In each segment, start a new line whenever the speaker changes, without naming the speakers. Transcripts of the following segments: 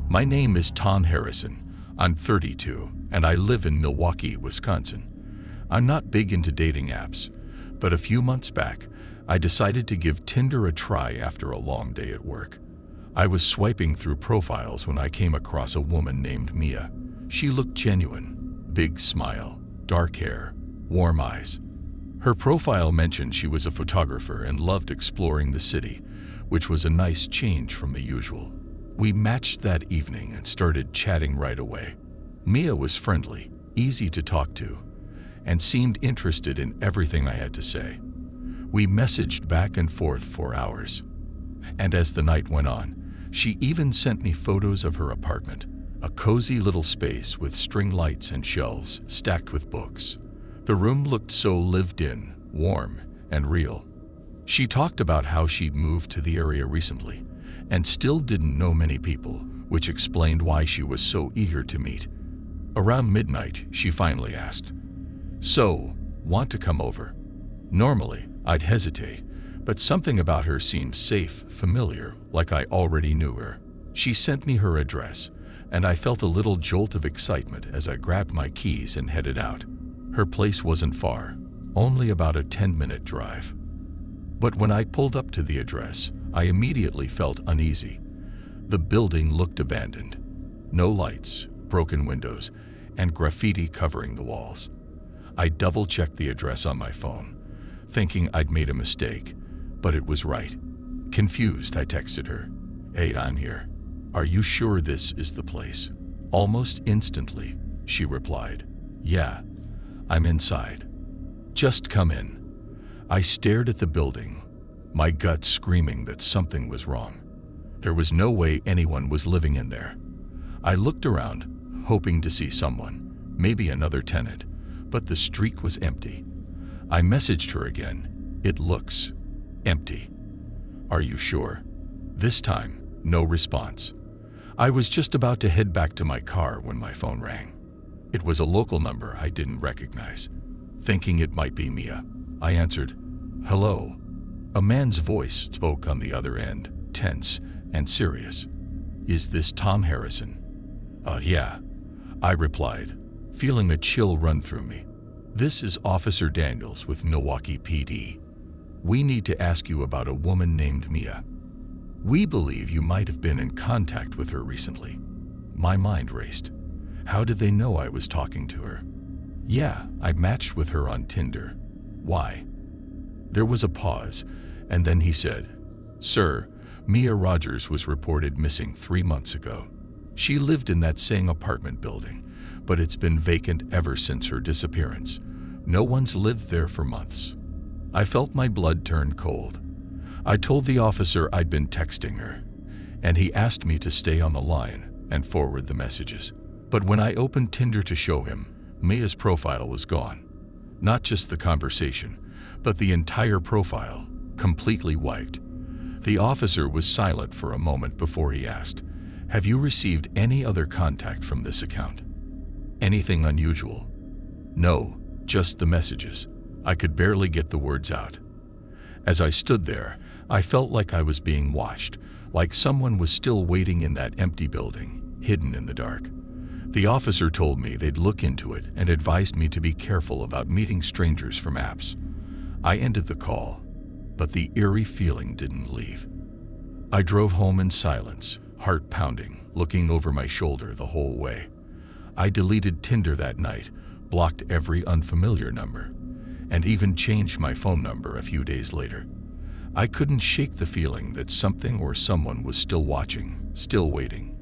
My name is Tom Harrison. I'm 32, and I live in Milwaukee, Wisconsin. I'm not big into dating apps, but a few months back, I decided to give Tinder a try after a long day at work. I was swiping through profiles when I came across a woman named Mia. She looked genuine, big smile, dark hair, warm eyes. Her profile mentioned she was a photographer and loved exploring the city, which was a nice change from the usual. We matched that evening and started chatting right away. Mia was friendly, easy to talk to, and seemed interested in everything I had to say. We messaged back and forth for hours, and as the night went on, she even sent me photos of her apartment, a cozy little space with string lights and shelves stacked with books. The room looked so lived in, warm, and real. She talked about how she'd moved to the area recently and still didn't know many people, which explained why she was so eager to meet. Around midnight, she finally asked, "So, want to come over?" Normally, I'd hesitate, but something about her seemed safe, familiar, like I already knew her. She sent me her address, and I felt a little jolt of excitement as I grabbed my keys and headed out. Her place wasn't far, only about a 10-minute drive. But when I pulled up to the address, I immediately felt uneasy. The building looked abandoned. No lights, broken windows, and graffiti covering the walls. I double-checked the address on my phone, thinking I'd made a mistake, but it was right. Confused, I texted her, "Hey, I'm here. Are you sure this is the place?" Almost instantly, she replied, "Yeah, I'm inside. Just come in." I stared at the building, my gut screaming that something was wrong. There was no way anyone was living in there. I looked around, hoping to see someone, maybe another tenant, but the street was empty. I messaged her again. "It looks empty. Are you sure?" This time, no response. I was just about to head back to my car when my phone rang. It was a local number I didn't recognize. Thinking it might be Mia, I answered, "Hello." A man's voice spoke on the other end, tense and serious. "Is this Tom Harrison?" Yeah," I replied, feeling a chill run through me. "This is Officer Daniels with Milwaukee PD. We need to ask you about a woman named Mia. We believe you might have been in contact with her recently." My mind raced. How did they know I was talking to her? "Yeah, I matched with her on Tinder." "Why?" There was a pause, and then he said, "Sir, Mia Rogers was reported missing 3 months ago. She lived in that same apartment building, but it's been vacant ever since her disappearance. No one's lived there for months." I felt my blood turn cold. I told the officer I'd been texting her, and he asked me to stay on the line and forward the messages. But when I opened Tinder to show him, Mia's profile was gone. Not just the conversation, but the entire profile, completely wiped. The officer was silent for a moment before he asked, "Have you received any other contact from this account? Anything unusual?" "No, just the messages." I could barely get the words out. As I stood there, I felt like I was being watched, like someone was still waiting in that empty building, hidden in the dark. The officer told me they'd look into it and advised me to be careful about meeting strangers from apps. I ended the call, but the eerie feeling didn't leave. I drove home in silence, heart pounding, looking over my shoulder the whole way. I deleted Tinder that night, blocked every unfamiliar number, and even changed my phone number a few days later. I couldn't shake the feeling that something or someone was still watching, still waiting.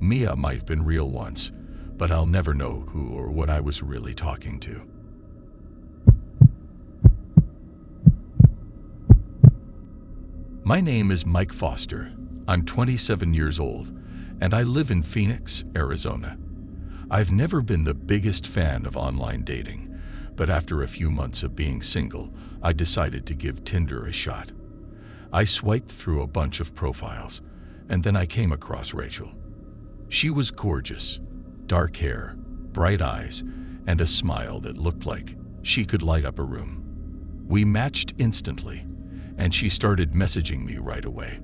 Mia might have been real once, but I'll never know who or what I was really talking to. My name is Mike Foster. I'm 27 years old, and I live in Phoenix, Arizona. I've never been the biggest fan of online dating, but after a few months of being single, I decided to give Tinder a shot. I swiped through a bunch of profiles, and then I came across Rachel. She was gorgeous, dark hair, bright eyes, and a smile that looked like she could light up a room. We matched instantly, and she started messaging me right away.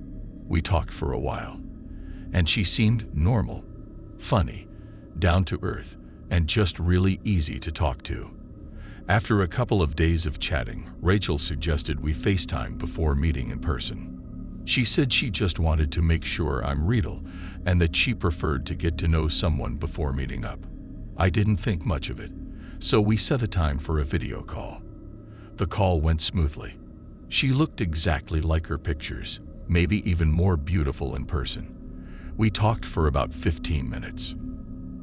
We talked for a while, and she seemed normal, funny, down to earth, and just really easy to talk to. After a couple of days of chatting, Rachel suggested we FaceTime before meeting in person. She said she just wanted to make sure I'm real and that she preferred to get to know someone before meeting up. I didn't think much of it, so we set a time for a video call. The call went smoothly. She looked exactly like her pictures, maybe even more beautiful in person. We talked for about 15 minutes.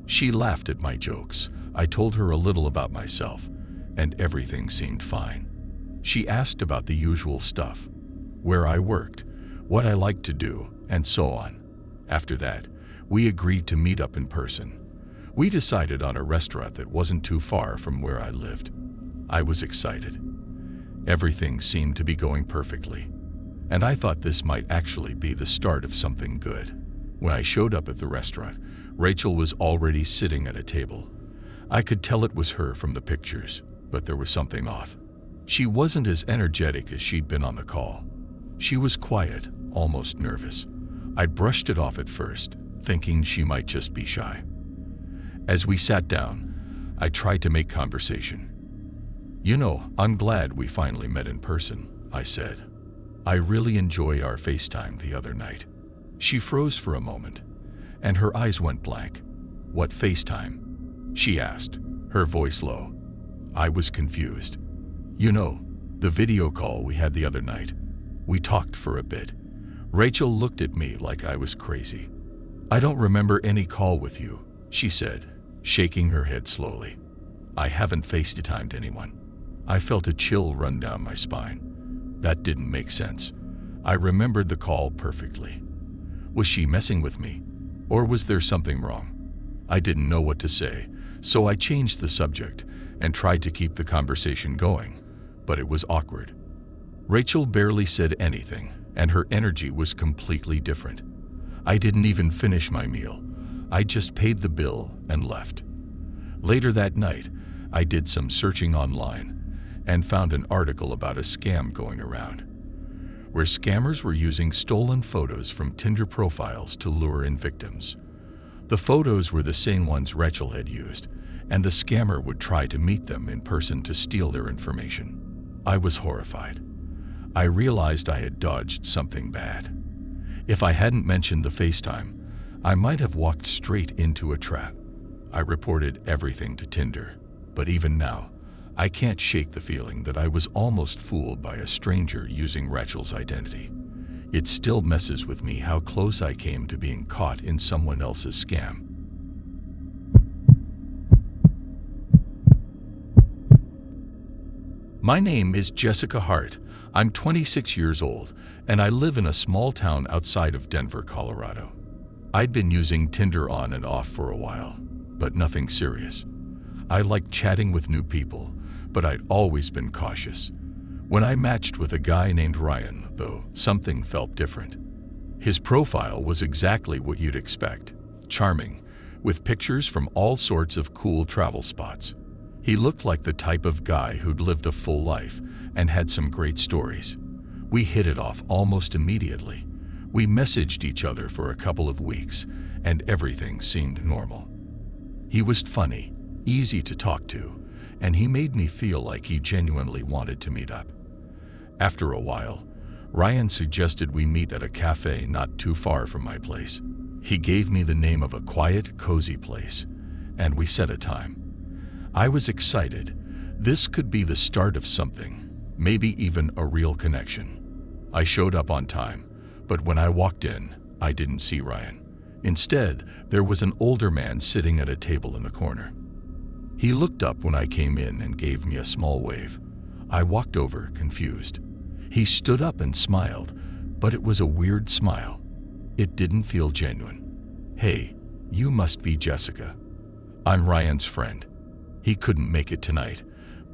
She laughed at my jokes. I told her a little about myself, and everything seemed fine. She asked about the usual stuff, where I worked, what I liked to do, and so on. After that, we agreed to meet up in person. We decided on a restaurant that wasn't too far from where I lived. I was excited. Everything seemed to be going perfectly, and I thought this might actually be the start of something good. When I showed up at the restaurant, Rachel was already sitting at a table. I could tell it was her from the pictures, but there was something off. She wasn't as energetic as she'd been on the call. She was quiet, almost nervous. I brushed it off at first, thinking she might just be shy. As we sat down, I tried to make conversation. "You know, I'm glad we finally met in person," I said. "I really enjoyed our FaceTime the other night." She froze for a moment, and her eyes went blank. "What FaceTime?" she asked, her voice low. I was confused. "You know, the video call we had the other night. We talked for a bit." Rachel looked at me like I was crazy. "I don't remember any call with you," she said, shaking her head slowly. "I haven't FaceTimed anyone." I felt a chill run down my spine. That didn't make sense. I remembered the call perfectly. Was she messing with me? Or was there something wrong? I didn't know what to say, so I changed the subject and tried to keep the conversation going, but it was awkward. Rachel barely said anything, and her energy was completely different. I didn't even finish my meal. I just paid the bill and left. Later that night, I did some searching online and found an article about a scam going around, where scammers were using stolen photos from Tinder profiles to lure in victims. The photos were the same ones Rachel had used, and the scammer would try to meet them in person to steal their information. I was horrified. I realized I had dodged something bad. If I hadn't mentioned the FaceTime, I might have walked straight into a trap. I reported everything to Tinder, but even now, I can't shake the feeling that I was almost fooled by a stranger using Rachel's identity. It still messes with me how close I came to being caught in someone else's scam. My name is Jessica Hart. I'm 26 years old, and I live in a small town outside of Denver, Colorado. I'd been using Tinder on and off for a while, but nothing serious. I like chatting with new people, but I'd always been cautious. When I matched with a guy named Ryan, though, something felt different. His profile was exactly what you'd expect, charming, with pictures from all sorts of cool travel spots. He looked like the type of guy who'd lived a full life and had some great stories. We hit it off almost immediately. We messaged each other for a couple of weeks, and everything seemed normal. He was funny, easy to talk to, and he made me feel like he genuinely wanted to meet up. After a while, Ryan suggested we meet at a cafe not too far from my place. He gave me the name of a quiet, cozy place, and we set a time. I was excited. This could be the start of something, maybe even a real connection. I showed up on time, but when I walked in, I didn't see Ryan. Instead, there was an older man sitting at a table in the corner. He looked up when I came in and gave me a small wave. I walked over, confused. He stood up and smiled, but it was a weird smile. It didn't feel genuine. "Hey, you must be Jessica. I'm Ryan's friend. He couldn't make it tonight,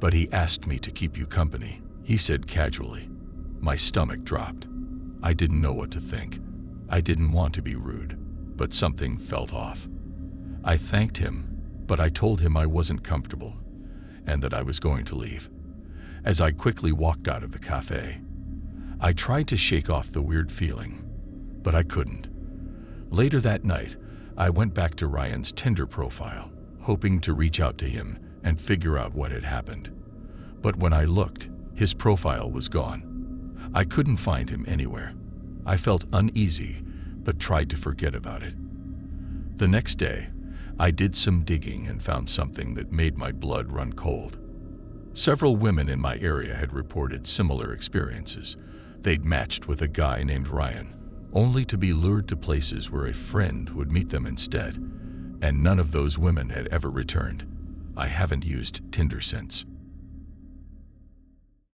but he asked me to keep you company," he said casually. My stomach dropped. I didn't know what to think. I didn't want to be rude, but something felt off. I thanked him, but I told him I wasn't comfortable and that I was going to leave. As I quickly walked out of the cafe, I tried to shake off the weird feeling, but I couldn't. Later that night, I went back to Ryan's Tinder profile, hoping to reach out to him and figure out what had happened. But when I looked, his profile was gone. I couldn't find him anywhere. I felt uneasy, but tried to forget about it. The next day, I did some digging and found something that made my blood run cold. Several women in my area had reported similar experiences. They'd matched with a guy named Ryan, only to be lured to places where a friend would meet them instead, and none of those women had ever returned. I haven't used Tinder since.